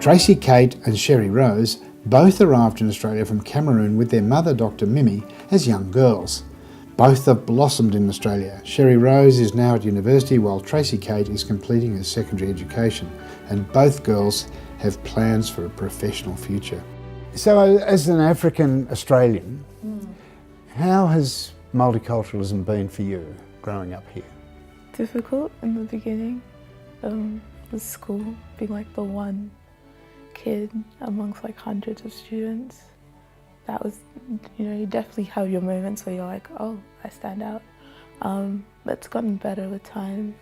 Tracey-Kate and Sheree-Rose both arrived in Australia from Cameroon with their mother, Dr. Mimi, as young girls. Both have blossomed in Australia. Sheree-Rose is now at university while Tracey-Kate is completing her secondary education, and both girls have plans for a professional future. So as an African Australian, how has multiculturalism been for you growing up here? Difficult in the beginning. The school, being like the one kid amongst like hundreds of students. That was, you definitely have your moments where you're like, oh, I stand out. But it's gotten better with time,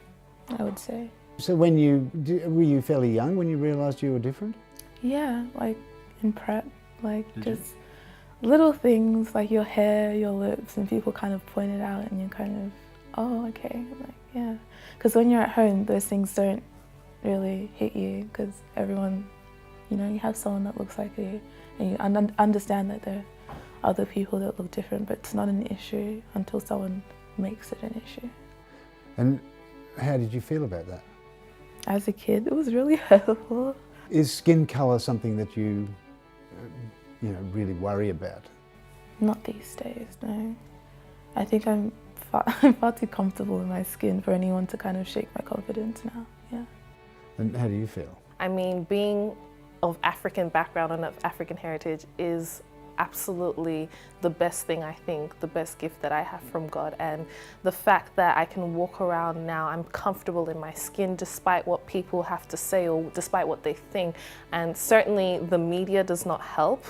I would say. So were you fairly young when you realised you were different? Yeah, like in prep, just little things like your hair, your lips, and people kind of point it out and you're kind of, oh, okay, yeah. Because when you're at home, those things don't really hit you because everyone, you have someone that looks like you and you understand that there are other people that look different, but it's not an issue until someone makes it an issue. And how did you feel about that? As a kid, it was really hurtful. Is skin colour something that you, really worry about? Not these days, no. I think I'm far too comfortable in my skin for anyone to kind of shake my confidence now, yeah. And how do you feel? I mean, being of African background and of African heritage is absolutely the best thing, I think, the best gift that I have from God. And the fact that I can walk around now, I'm comfortable in my skin despite what people have to say or despite what they think. And certainly the media does not help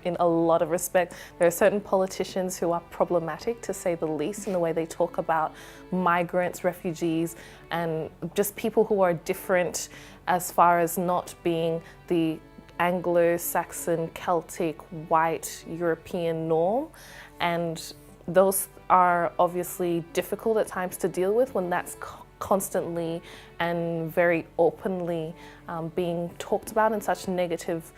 in a lot of respect. There are certain politicians who are problematic, to say the least, in the way they talk about migrants, refugees, and just people who are different as far as not being the Anglo-Saxon, Celtic, white, European norm. And those are obviously difficult at times to deal with when that's constantly and very openly being talked about in such negative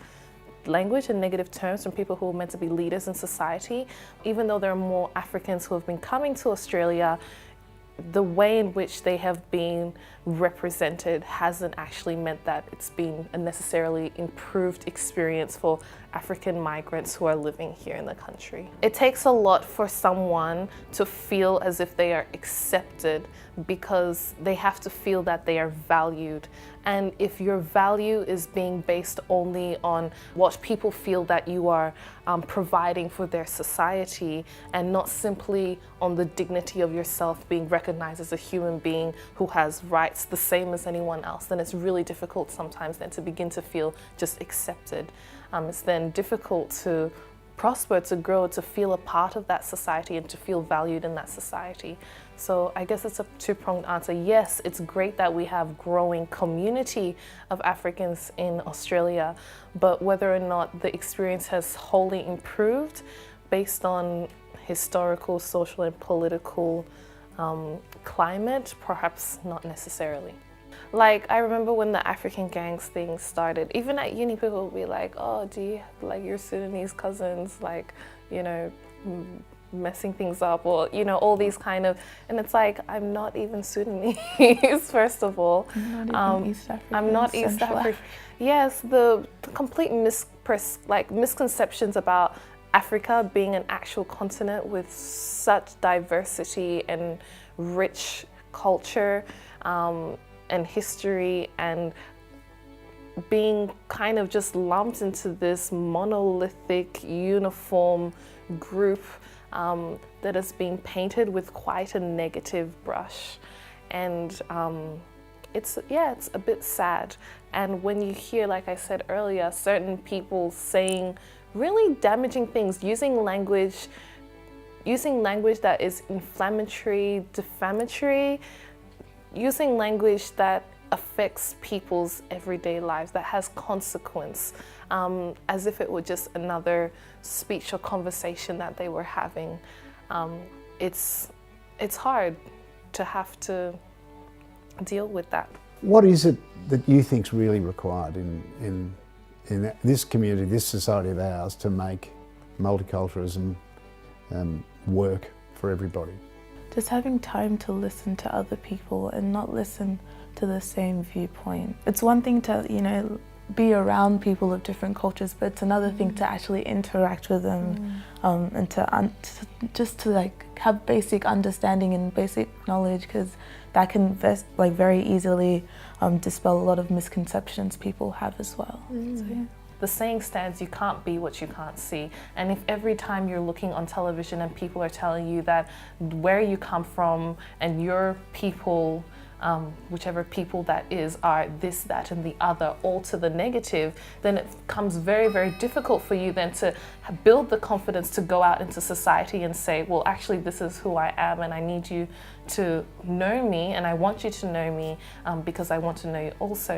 language and negative terms from people who are meant to be leaders in society. Even though there are more Africans who have been coming to Australia, the way in which they have been represented hasn't actually meant that it's been a necessarily improved experience for African migrants who are living here in the country. It takes a lot for someone to feel as if they are accepted because they have to feel that they are valued. And if your value is being based only on what people feel that you are providing for their society and not simply on the dignity of yourself being recognized as a human being who has rights the same as anyone else, then it's really difficult sometimes then to begin to feel just accepted. It's then difficult to prosper, to grow, to feel a part of that society and to feel valued in that society. So I guess it's a two-pronged answer. Yes, it's great that we have growing community of Africans in Australia, but whether or not the experience has wholly improved based on historical, social and political climate, perhaps not necessarily. Like, I remember when the African gangs thing started, even at uni people would be like, oh, do you have like your Sudanese cousins, like, messing things up, or, all these kind of, and it's like, I'm not even Sudanese, first of all. I'm not even East African. I'm not East African. Yes, the complete misconceptions about Africa being an actual continent with such diversity and rich culture, and history, and being kind of just lumped into this monolithic, uniform group that is being painted with quite a negative brush. And it's a bit sad. And when you hear, like I said earlier, certain people saying really damaging things, using language that is inflammatory, defamatory, using language that affects people's everyday lives, that has consequence, as if it were just another speech or conversation that they were having. It's hard to have to deal with that. What is it that you think's really required in this community, this society of ours, to make multiculturalism work for everybody? Just having time to listen to other people and not listen to the same viewpoint. It's one thing to, be around people of different cultures, but it's another thing to actually interact with them, and just to like have basic understanding and basic knowledge, because that can very easily dispel a lot of misconceptions people have as well. So, yeah. The saying stands, you can't be what you can't see. And if every time you're looking on television and people are telling you that where you come from and your people, whichever people that is, are this, that, and the other, all to the negative, then it becomes very, very difficult for you then to build the confidence to go out into society and say, well, actually, this is who I am, and I need you to know me, and I want you to know me because I want to know you also.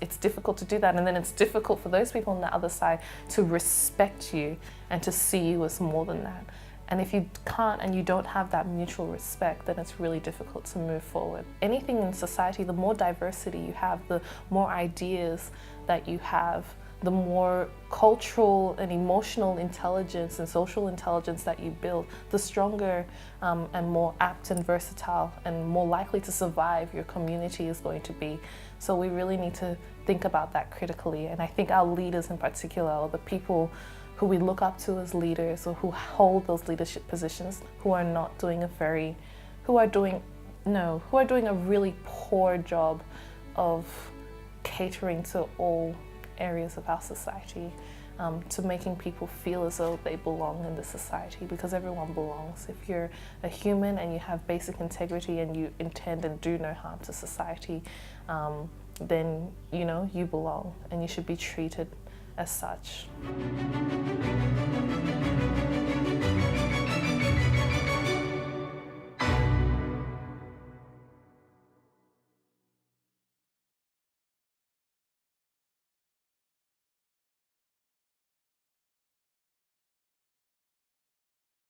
It's difficult to do that, and then it's difficult for those people on the other side to respect you and to see you as more than that. And if you can't and you don't have that mutual respect, then it's really difficult to move forward. Anything in society, the more diversity you have, the more ideas that you have, the more cultural and emotional intelligence and social intelligence that you build, the stronger and more apt and versatile and more likely to survive your community is going to be. So we really need to think about that critically. And I think our leaders in particular, or the people who we look up to as leaders, or who hold those leadership positions, who are doing a really poor job of catering to all areas of our society, to making people feel as though they belong in the society, because everyone belongs. If you're a human and you have basic integrity and you intend and do no harm to society, then you belong and you should be treated as such.